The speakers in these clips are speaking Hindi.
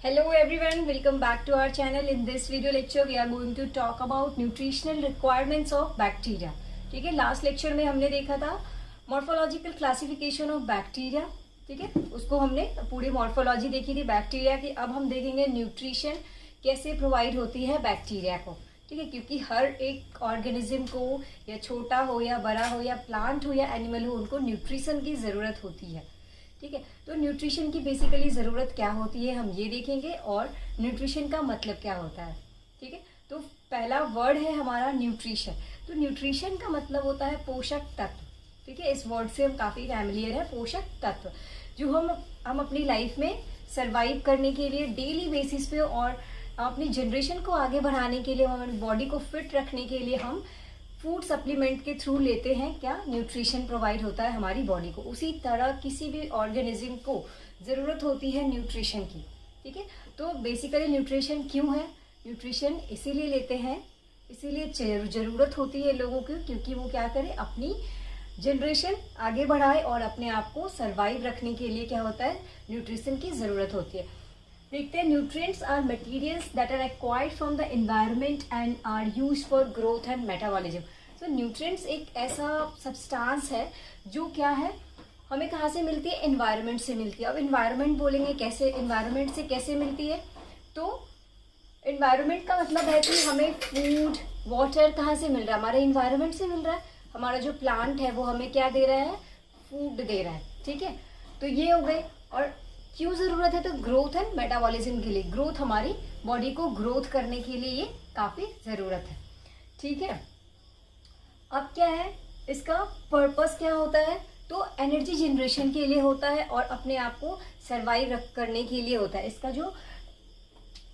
Hello everyone, welcome back to our channel. In this video lecture we are going to talk about nutritional requirements of bacteria. ठीक है, लास्ट लेक्चर में हमने देखा था मॉर्फोलॉजिकल क्लासिफिकेशन ऑफ बैक्टीरिया. ठीक है, उसको हमने पूरी मॉर्फोलॉजी देखी थी बैक्टीरिया की. अब हम देखेंगे न्यूट्रिशन कैसे प्रोवाइड होती है बैक्टीरिया को. ठीक है, क्योंकि हर एक ऑर्गेनिज्म को, या छोटा हो या बड़ा हो या प्लांट हो या एनिमल हो, उनको न्यूट्रिशन की ज़रूरत होती है. ठीक है, तो न्यूट्रिशन की बेसिकली ज़रूरत क्या होती है हम ये देखेंगे, और न्यूट्रिशन का मतलब क्या होता है. ठीक है, तो पहला वर्ड है हमारा न्यूट्रिशन. तो न्यूट्रिशन का मतलब होता है पोषक तत्व. ठीक है, इस वर्ड से हम काफ़ी फैमिलियर है. पोषक तत्व जो हम अपनी लाइफ में सर्वाइव करने के लिए डेली बेसिस पे और अपनी जनरेशन को आगे बढ़ाने के लिए, हमारी बॉडी को फिट रखने के लिए हम फूड सप्लीमेंट के थ्रू लेते हैं. क्या न्यूट्रिशन प्रोवाइड होता है हमारी बॉडी को. उसी तरह किसी भी ऑर्गेनिज्म को ज़रूरत होती है न्यूट्रिशन की. ठीक है, तो बेसिकली न्यूट्रिशन क्यों है, न्यूट्रिशन इसीलिए लेते हैं, इसीलिए ज़रूरत होती है लोगों की, क्योंकि वो क्या करें, अपनी जनरेशन आगे बढ़ाए और अपने आप को सर्वाइव रखने के लिए क्या होता है, न्यूट्रिशन की ज़रूरत होती है. देखते हैं, nutrients are materials that are acquired from the environment and are used for growth and metabolism. तो न्यूट्रिएंट्स एक ऐसा सब्सटेंस है जो क्या है, हमें कहाँ से मिलती है, एनवायरनमेंट से मिलती है. अब एनवायरनमेंट बोलेंगे कैसे, एनवायरनमेंट से कैसे मिलती है, तो एनवायरनमेंट का मतलब है कि हमें फूड वाटर कहाँ से मिल रहा है, हमारे एनवायरनमेंट से मिल रहा है. हमारा जो प्लांट है वो हमें क्या दे रहा है, फूड दे रहा है. ठीक है, तो ये हो गए. और क्यों ज़रूरत है, तो ग्रोथ एंड मेटाबॉलिज्म के लिए, ग्रोथ हमारी बॉडी को ग्रोथ करने के लिए ये काफ़ी ज़रूरत है. ठीक है, अब क्या है, इसका पर्पस क्या होता है, तो एनर्जी जनरेशन के लिए होता है और अपने आप को सर्वाइव करने के लिए होता है. इसका जो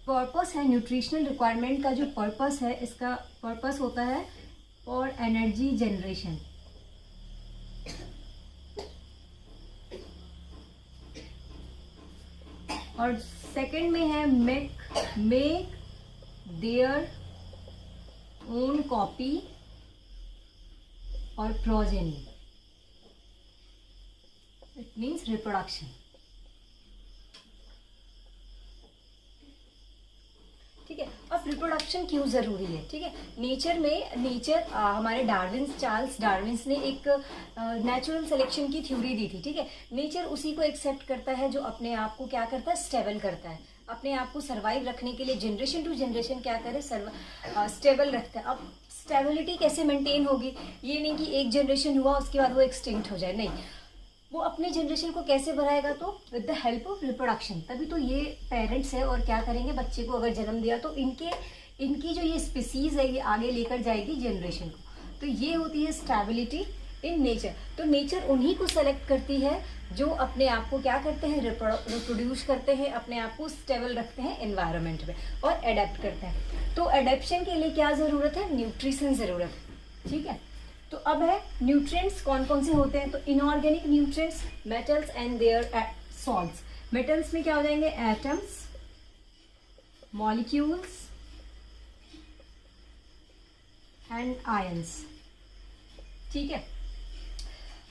पर्पस है, न्यूट्रिशनल रिक्वायरमेंट का जो पर्पस है, इसका पर्पस होता है फॉर एनर्जी जनरेशन. और सेकंड में है मेक देयर ओन कॉपी और प्रोजेनी. It means reproduction. ठीक है, अब रिप्रोडक्शन क्यों ज़रूरी है. ठीक है, नेचर हमारे चार्ल्स डार्विन्स ने एक नेचुरल सिलेक्शन की थ्योरी दी थी. ठीक है, नेचर उसी को एक्सेप्ट करता है जो अपने आप को क्या करता है, स्टेबल करता है, अपने आप को सर्वाइव रखने के लिए जनरेशन टू जनरेशन क्या करे, स्टेबल रखता है. अब स्टेबिलिटी कैसे मेंटेन होगी, ये नहीं कि एक जनरेशन हुआ उसके बाद वो एक्सटिंक्ट हो जाए, नहीं, वो अपने जनरेशन को कैसे बढ़ाएगा, तो with the help of reproduction. तभी तो ये पेरेंट्स है और क्या करेंगे, बच्चे को अगर जन्म दिया तो इनकी जो ये स्पीसीज है ये आगे लेकर जाएगी जनरेशन को. तो ये होती है स्टेबिलिटी इन नेचर. तो नेचर उन्हीं को सेलेक्ट करती है जो अपने आप को क्या करते हैं, रिप्रोड्यूस करते हैं, अपने आप को स्टेबल रखते हैं एनवायरनमेंट में और एडेप्ट करते हैं. तो एडेप्शन के लिए क्या ज़रूरत है, न्यूट्रिशन ज़रूरत है. ठीक है, तो अब है न्यूट्रिएंट्स कौन कौन से होते हैं, तो inorganic nutrients, metals and their salts. Metals में क्या हो जाएंगे, एटम्स, मॉलिक्यूल्स एंड आयंस. ठीक है,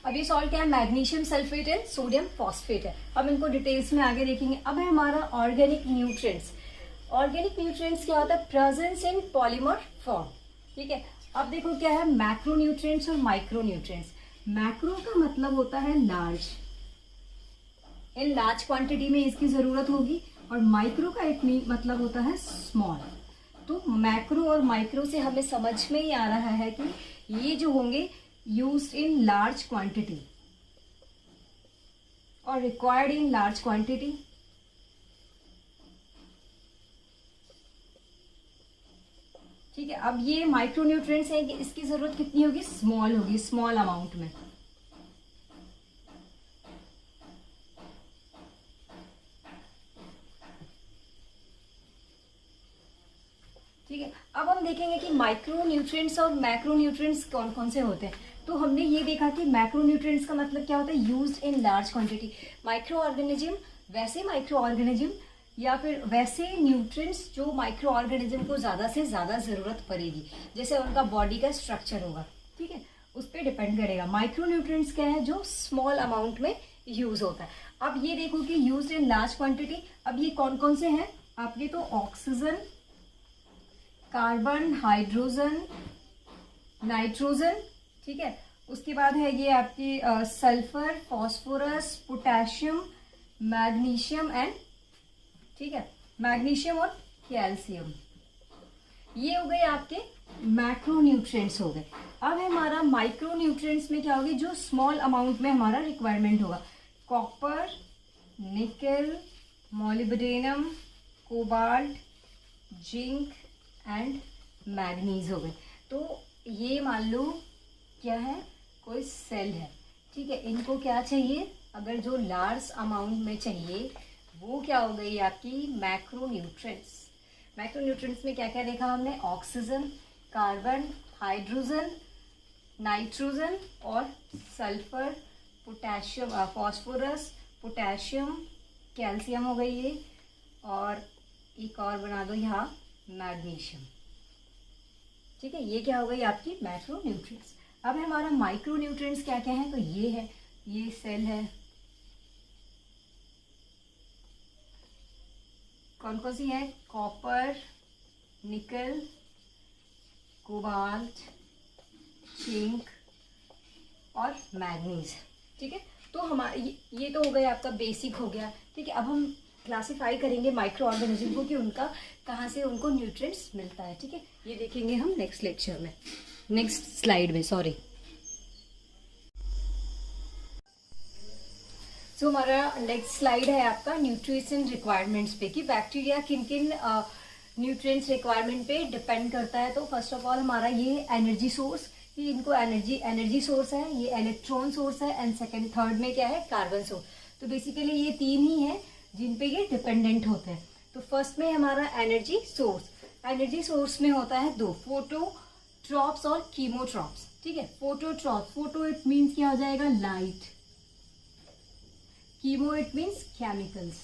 अब ये सॉल्ट क्या है, magnesium sulphate and sodium phosphate है. अब इनको डिटेल्स में आगे देखेंगे. अब है हमारा ऑर्गेनिक न्यूट्रिएंट्स. ऑर्गेनिक न्यूट्रिएंट्स क्या होता है, प्रेजेंस इन पॉलीमर फॉर्म. ठीक है, अब देखो क्या है, मैक्रो न्यूट्रिएंट्स और माइक्रो न्यूट्रिएंट्स. मैक्रो का मतलब होता है लार्ज, इन लार्ज क्वांटिटी में इसकी ज़रूरत होगी, और माइक्रो का मतलब होता है स्मॉल. तो मैक्रो और माइक्रो से हमें समझ में ही आ रहा है कि ये जो होंगे यूज्ड इन लार्ज क्वांटिटी और रिक्वायर्ड इन लार्ज क्वांटिटी. ठीक है, अब ये माइक्रो न्यूट्रिएंट्स हैं कि इसकी जरूरत कितनी होगी, स्मॉल होगी, स्मॉल अमाउंट में. ठीक है, अब हम देखेंगे कि माइक्रो न्यूट्रिएंट्स और मैक्रो न्यूट्रिएंट्स कौन कौन से होते हैं. तो हमने ये देखा कि मैक्रो न्यूट्रिएंट्स का मतलब क्या होता है, used in large quantity. Micro organism वैसे माइक्रो ऑर्गेनिज्म या फिर वैसे न्यूट्रिएंट्स जो माइक्रो ऑर्गेनिज्म को ज़्यादा से ज़्यादा ज़रूरत पड़ेगी, जैसे उनका बॉडी का स्ट्रक्चर होगा. ठीक है, उस पर डिपेंड करेगा। माइक्रो न्यूट्रिएंट्स क्या है, जो स्मॉल अमाउंट में यूज होता है। अब ये देखो कि यूज इन लार्ज क्वांटिटी। अब ये कौन कौन से हैं आपके, तो ऑक्सीजन, कार्बन, हाइड्रोजन, नाइट्रोजन, ठीक है। उसके बाद है ये आपकी sulphur, phosphorus, potassium, magnesium and, ठीक है, मैग्नीशियम और कैल्शियम। ये हो गए आपके मैक्रो न्यूट्रिएंट्स हो गए। अब हमारा माइक्रो न्यूट्रिएंट्स में क्या होगी, जो स्मॉल अमाउंट में हमारा रिक्वायरमेंट होगा। कॉपर, निकल, molybdenum, cobalt, zinc and manganese हो गए। तो ये मान लो क्या है, कोई सेल है, ठीक है। इनको क्या चाहिए, अगर जो लार्ज अमाउंट में चाहिए वो क्या हो गई आपकी मैक्रो न्यूट्रिएंट्स। मैक्रो न्यूट्रिएंट्स में क्या क्या देखा हमने, ऑक्सीजन, कार्बन, हाइड्रोजन, नाइट्रोजन और sulphur, potassium, phosphorus, potassium, calcium हो गई ये, और एक और बना दो यहाँ मैग्नीशियम, ठीक है। ये क्या हो गई आपकी मैक्रो न्यूट्रिएंट्स। अब हमारा माइक्रो न्यूट्रिएंट्स क्या क्या है, तो ये है, ये सेल है, कौन कौन सी है, कॉपर, निकल, कोबाल्ट, जिंक और मैग्नीज, ठीक है। तो हमारे ये तो हो गया आपका बेसिक हो गया, ठीक है। अब हम क्लासिफाई करेंगे माइक्रो ऑर्गेनिज्म को कि उनका कहाँ से उनको न्यूट्रिएंट्स मिलता है, ठीक है। ये देखेंगे हम नेक्स्ट लेक्चर में, नेक्स्ट स्लाइड में, सॉरी। तो हमारा नेक्स्ट स्लाइड है आपका न्यूट्रिशन रिक्वायरमेंट्स पे, कि बैक्टीरिया किन किन न्यूट्रिएंट्स रिक्वायरमेंट पे डिपेंड करता है। तो फर्स्ट ऑफ ऑल हमारा ये एनर्जी सोर्स, कि इनको एनर्जी सोर्स है, ये इलेक्ट्रॉन सोर्स है, एंड सेकंड थर्ड में क्या है, कार्बन सोर्स। तो बेसिकली ये तीन ही है जिन पे ये डिपेंडेंट होते हैं। तो फर्स्ट में हमारा एनर्जी सोर्स में होता है दो, फोटोट्रॉप्स और कीमोट्रॉप्स, ठीक है। फोटोट्रॉप्स, फोटो इट मीन्स क्या हो जाएगा, light, chemo it means chemicals.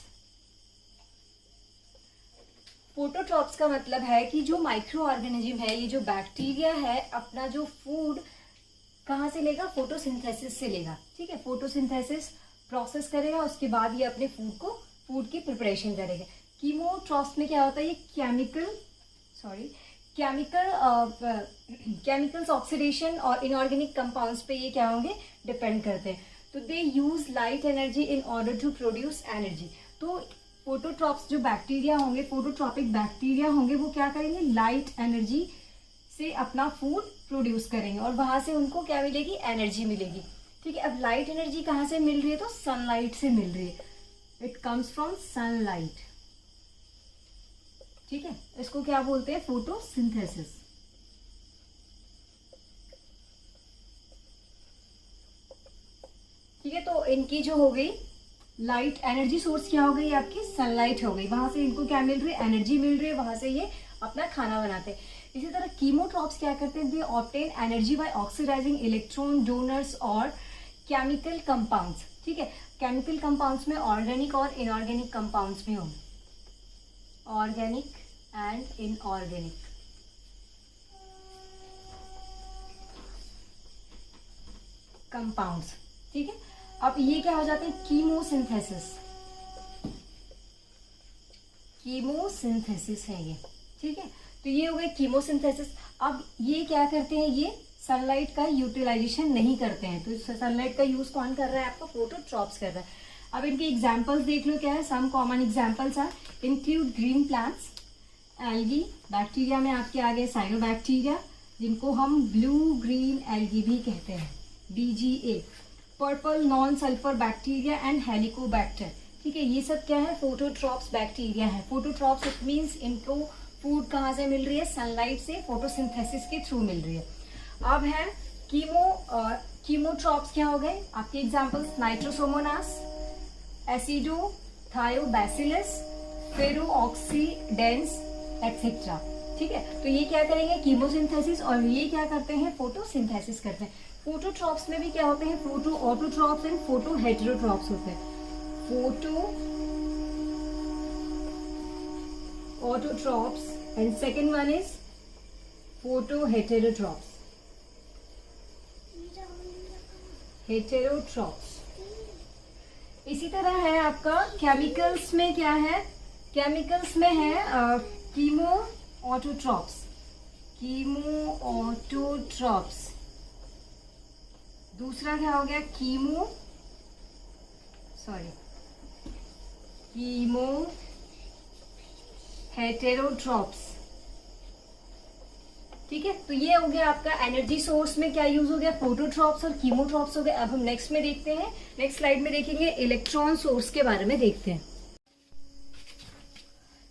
फोटोट्रॉप्स का मतलब है कि जो माइक्रो ऑर्गेनिज्म है, ये जो बैक्टीरिया है, अपना जो फूड कहाँ से लेगा, फोटोसिंथेसिस से लेगा, ठीक है। फोटोसिंथेसिस प्रोसेस करेगा, उसके बाद ये अपने फूड की प्रिपरेशन करेगा। कीमोट्रॉप्स में क्या होता है, ये केमिकल्स ऑक्सीडेशन और इनऑर्गेनिक कंपाउंड्स पे ये क्या होंगे, डिपेंड करते हैं। तो they use light energy in order to produce energy. तो फोटोट्रॉप्स जो बैक्टीरिया होंगे, फोटोट्रॉपिक बैक्टीरिया होंगे, वो क्या करेंगे, लाइट एनर्जी से अपना फूड प्रोड्यूस करेंगे और वहां से उनको क्या मिलेगी, एनर्जी मिलेगी, ठीक है। अब लाइट एनर्जी कहाँ से मिल रही है, तो सनलाइट से मिल रही है, इट कम्स फ्रॉम सनलाइट, ठीक है। इसको क्या बोलते हैं, फोटोसिंथेसिस। ठीक है, तो इनकी जो हो गई लाइट एनर्जी सोर्स क्या हो गई आपकी, सनलाइट हो गई, वहां से इनको क्या मिल रही है, एनर्जी मिल रही है, वहां से ये अपना खाना बनाते हैं। इसी तरह कीमोट्रॉप्स क्या करते हैं, they obtain energy by oxidising electron donors और केमिकल कंपाउंड्स, ठीक है। केमिकल कंपाउंड्स में ऑर्गेनिक और इनऑर्गेनिक कंपाउंड्स में होंगे, ऑर्गेनिक एंड इनऑर्गेनिक। कंपाउंड्स, ठीक है। अब ये क्या हो जाते हैं, कीमोसिंथेसिस है ये, ठीक है। तो ये हो गए कीमोसिंथेसिस। अब ये क्या करते हैं, ये सनलाइट का यूटिलाइजेशन नहीं करते हैं। तो सनलाइट का यूज कौन कर रहा है, आपका फोटोट्रॉप्स कर रहा है। अब इनके एग्जांपल्स देख लो क्या है, some common examples are include green plants, algae, bacteria में आपके आगे साइनोबैक्टीरिया, जिनको हम ब्लू ग्रीन एल्गी भी कहते हैं, BGA, purple non sulphur bacteria and Helicobacter, ठीक है। ये सब क्या है, फोटोट्रॉप्स बैक्टीरिया है। फोटोट्रॉप्स इट मीन्स इनको फूड कहाँ से मिल रही है, सनलाइट से, फोटोसिंथेसिस के थ्रू मिल रही है। अब है कीमोट्रॉप्स क्या हो गए आपके एग्जांपल्स, नाइट्रोसोमोनास, एसिडो थायोबैसिलस, फेरोऑक्सीडेंस एक्सेट्रा, ठीक है। तो ये क्या करेंगे, कीमोसिंथेसिस, और ये क्या करते हैं, फोटोसिंथेसिस करते हैं। फोटोट्रॉप्स में भी क्या होते हैं, photo autotrophs and photo heterotrophs होते हैं। Photo autotrophs and second one is photo heterotrophs. Heterotrophs. इसी तरह है आपका केमिकल्स में क्या है, केमिकल्स में है कीमो ऑटोट्रॉप्स, कीमो ऑटोट्रॉप्स। दूसरा क्या हो गया, कीमो हेटेरोट्रॉप्स। ठीक है, तो ये हो गया आपका एनर्जी सोर्स में क्या यूज हो गया, फोटोट्रॉप्स और कीमोट्रॉप्स हो गए। अब हम नेक्स्ट में देखते हैं, नेक्स्ट स्लाइड में देखेंगे इलेक्ट्रॉन सोर्स के बारे में देखते हैं।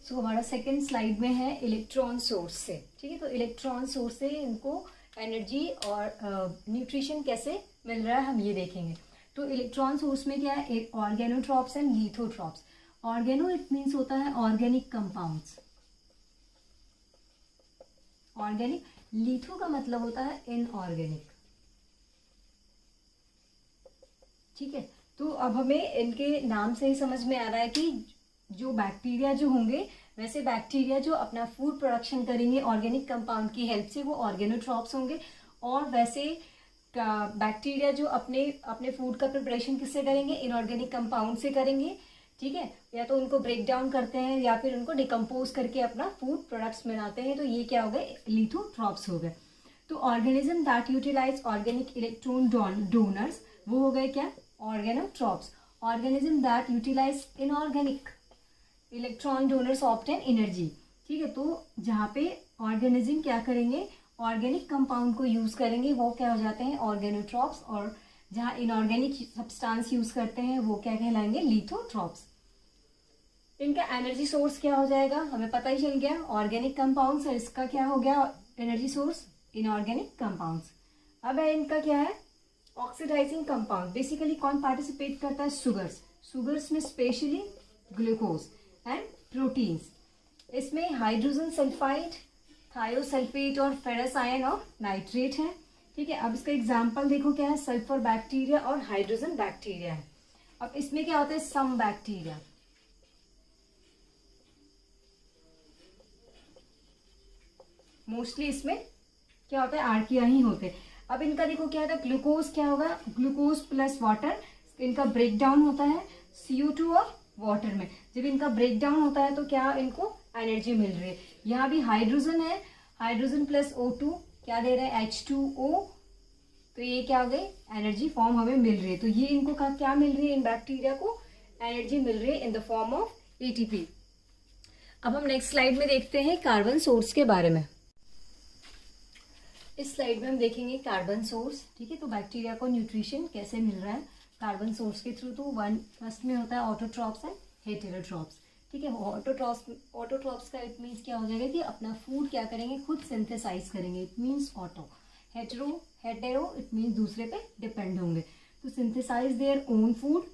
सो हमारा सेकंड स्लाइड में है इलेक्ट्रॉन सोर्स से। ठीक है, तो इलेक्ट्रॉन सोर्स से इनको एनर्जी और न्यूट्रिशन कैसे मिल रहा है हम ये देखेंगे। तो इलेक्ट्रॉन सोर्स में क्या है, एक ऑर्गेनोट्रॉप्स एंड लिथोट्रॉप्स। ऑर्गेनो इट मीन्स होता है ऑर्गेनिक कंपाउंड्स, ऑर्गेनिक। लिथो का मतलब होता है इनऑर्गेनिक। ठीक है, तो अब हमें इनके नाम से ही समझ में आ रहा है कि जो बैक्टीरिया जो होंगे, वैसे बैक्टीरिया जो अपना फूड प्रोडक्शन करेंगे ऑर्गेनिक कंपाउंड की हेल्प से, वो ऑर्गेनोट्रॉप्स होंगे। और वैसे बैक्टीरिया जो अपने फूड का प्रिपरेशन किससे करेंगे, इनऑर्गेनिक कंपाउंड से करेंगे। ठीक है, या तो उनको ब्रेक डाउन करते हैं या फिर उनको डिकम्पोज करके अपना फूड प्रोडक्ट्स बनाते हैं। तो ये क्या हो गए, लिथोट्रॉप्स हो गए। तो organism that utilise organic electron donors, वो हो गए क्या, organotrophs. Organism that utilise inorganic electron donors obtain energy. ठीक है, तो जहाँ पे ऑर्गेनिज्म क्या करेंगे, ऑर्गेनिक कंपाउंड को यूज करेंगे, वो क्या हो जाते हैं, ऑर्गेनोट्रॉप्स। और जहाँ इनऑर्गेनिक सब्सटेंस यूज करते हैं वो क्या कहलाएंगे, लिथोट्रॉप्स। इनका एनर्जी सोर्स क्या हो जाएगा, हमें पता ही चल गया, ऑर्गेनिक कंपाउंड्स। और इसका क्या हो गया एनर्जी सोर्स, इनऑर्गेनिक कंपाउंड्स। अब है इनका क्या है, ऑक्सीडाइजिंग कंपाउंड। बेसिकली कौन पार्टिसिपेट करता है, सुगर्स। सुगर्स में स्पेशली ग्लूकोज एंड प्रोटीन्स। इसमें हाइड्रोजन सल्फाइड, थायोसल्फेट और फेरस आयन और नाइट्रेट है। ठीक है, अब इसका एग्जाम्पल देखो क्या है, सल्फर बैक्टीरिया और हाइड्रोजन बैक्टीरिया है। अब इसमें क्या होता है, सम बैक्टीरिया, मोस्टली इसमें क्या होता है, आर्किया ही होते हैं। अब इनका देखो क्या होता है, ग्लूकोज क्या होगा, ग्लूकोज प्लस वाटर, इनका ब्रेक डाउन होता है CO2 और वाटर में। जब इनका ब्रेक डाउन होता है तो क्या इनको एनर्जी मिल रही है। यहाँ भी हाइड्रोजन है, हाइड्रोजन प्लस O2 क्या दे रहे हैं, H2O। तो ये क्या हो गई, एनर्जी फॉर्म हमें मिल रही है। तो ये इनको क्या मिल रही है, इन बैक्टीरिया को एनर्जी मिल रही है in the form of ATP। अब हम नेक्स्ट स्लाइड में देखते हैं कार्बन सोर्स के बारे में। इस स्लाइड में हम देखेंगे कार्बन सोर्स। ठीक है, तो बैक्टीरिया को न्यूट्रिशन कैसे मिल रहा है कार्बन सोर्स के थ्रू। तो फर्स्ट में होता है ऑटोट्रॉप्स एंड हेटेरोट्रॉप्स। ठीक है, ऑटोट्रॉप्स का इट मीन्स क्या हो जाएगा कि अपना फूड क्या करेंगे, खुद सिंथेसाइज करेंगे, it means auto. Hetero it means दूसरे पे डिपेंड होंगे, तो सिंथेसाइज देयर ओन फूड।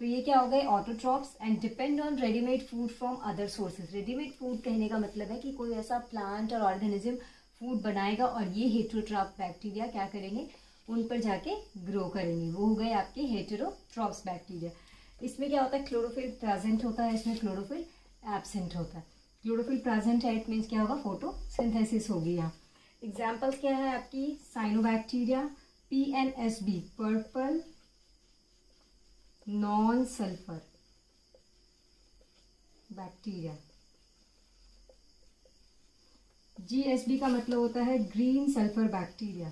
तो ये क्या हो गए, autotrophs. And depend on readymade food from other sources. Readymade food कहने का मतलब है कि कोई ऐसा प्लांट और ऑर्गेनिज्म फूड बनाएगा और ये हेटेरोट्रॉप बैक्टीरिया क्या करेंगे, उन पर जाके ग्रो करेंगे, वो हो गए आपके हेटेरोट्रॉप्स बैक्टीरिया। इसमें क्या होता है, क्लोरोफिल प्रेजेंट होता है, इसमें क्लोरोफिल एब्सेंट होता है। क्लोरोफिल प्रेजेंट है इट मीन्स क्या होगा, फोटोसिंथेसिस होगी। यहाँ एग्जाम्पल्स क्या है आपकी, cyanobacteria, PNSB purple non sulphur bacteria. GSB का मतलब होता है ग्रीन सल्फर बैक्टीरिया।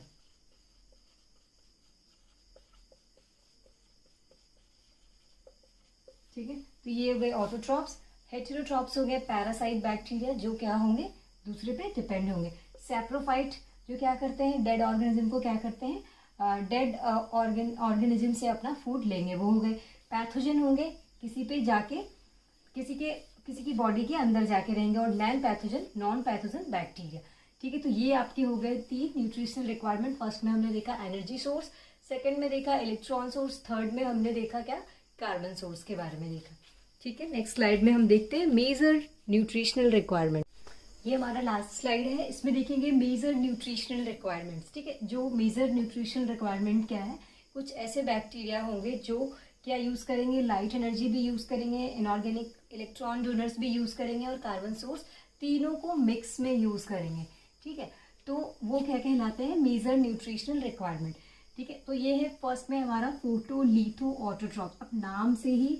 ठीक है, तो ये हो गए ऑटोट्रॉप्स। हेटेरोट्रॉप्स हो गए पैरासाइट बैक्टीरिया, जो क्या होंगे, दूसरे पे डिपेंड होंगे। सैप्रोफाइट जो क्या करते हैं, डेड ऑर्गेनिज्म को क्या करते हैं, डेड ऑर्गेनिज्म से अपना फूड लेंगे, वो हो गए। पैथोजन होंगे, किसी पे जाके किसी की बॉडी के अंदर जाके रहेंगे। और नॉन पैथोजन बैक्टीरिया। ठीक है, तो ये आपके हो गए 3 न्यूट्रिशनल रिक्वायरमेंट। फर्स्ट में हमने देखा एनर्जी सोर्स, सेकंड में देखा इलेक्ट्रॉन सोर्स, थर्ड में हमने देखा क्या, कार्बन सोर्स के बारे में देखा। ठीक है, नेक्स्ट स्लाइड में हम देखते हैं मेजर न्यूट्रिशनल रिक्वायरमेंट। ये हमारा लास्ट स्लाइड है, इसमें देखेंगे मेजर न्यूट्रिशनल रिक्वायरमेंट्स। ठीक है, जो मेजर न्यूट्रिशनल रिक्वायरमेंट क्या है, कुछ ऐसे बैक्टीरिया होंगे जो क्या यूज़ करेंगे, लाइट एनर्जी भी यूज़ करेंगे, इनऑर्गेनिक इलेक्ट्रॉन डोनर्स भी यूज़ करेंगे और कार्बन सोर्स, तीनों को मिक्स में यूज़ करेंगे। ठीक है, तो वो क्या कहलाते हैं, मेजर न्यूट्रिशनल रिक्वायरमेंट। ठीक है, तो ये है फर्स्ट में हमारा फोटोलिथो ऑटोट्रॉप। अब नाम से ही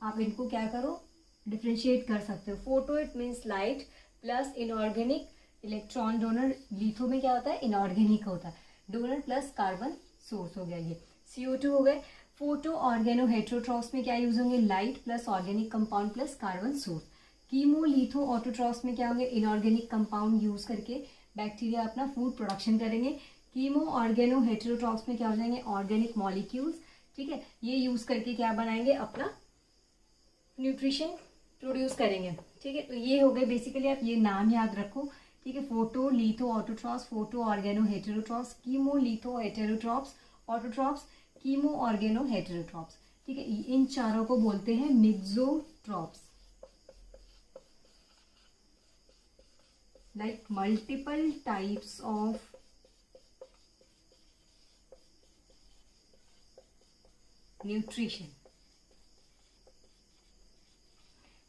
आप इनको क्या करो, डिफ्रेंशिएट कर सकते हो। Photo it means light, plus inorganic electron donor, litho में क्या होता है इनऑर्गेनिक होता है, डोनर प्लस कार्बन सोर्स हो गया ये। CO2 हो गए। फोटो ऑर्गेनो हेट्रोट्रॉप्स में क्या यूज होंगे, light plus organic compound plus carbon source. Chemo litho autotrophs में क्या होंगे, इनऑर्गेनिक कंपाउंड यूज करके बैक्टीरिया अपना फूड प्रोडक्शन करेंगे। कीमो ऑर्गेनो हेट्रोट्रॉप्स में क्या हो जाएंगे, ऑर्गेनिक मॉलिक्यूल्स, ठीक है, ये यूज करके क्या बनाएंगे, अपना न्यूट्रिशन प्रोड्यूस करेंगे। ठीक है, तो ये हो गए बेसिकली, आप ये नाम याद रखो। ठीक है, photo litho autotrophs, photo organo heterotrophs, chemo litho heterotrophs autotrophs, chemo organo heterotrophs. ठीक है, इन चारों को बोलते हैं mixotrophs. like multiple types of nutrition।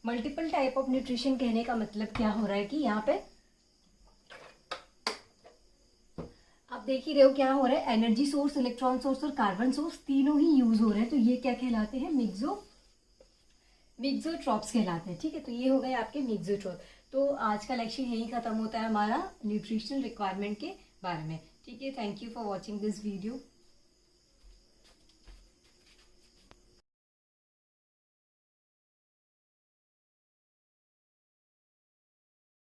Multiple type of nutrition कहने का मतलब क्या हो रहा है कि यहाँ पे आप देख ही रहे हो क्या हो रहा है, एनर्जी सोर्स, इलेक्ट्रॉन सोर्स और कार्बन सोर्स तीनों ही यूज हो रहे हैं, तो ये क्या कहलाते हैं, मिक्सोट्रॉप्स कहलाते हैं। ठीक है, तो ये हो गए आपके मिक्सोट्रॉप। तो आज का लेक्चर यही खत्म होता है हमारा न्यूट्रिशनल रिक्वायरमेंट के बारे में। ठीक है, thank you for watching this video.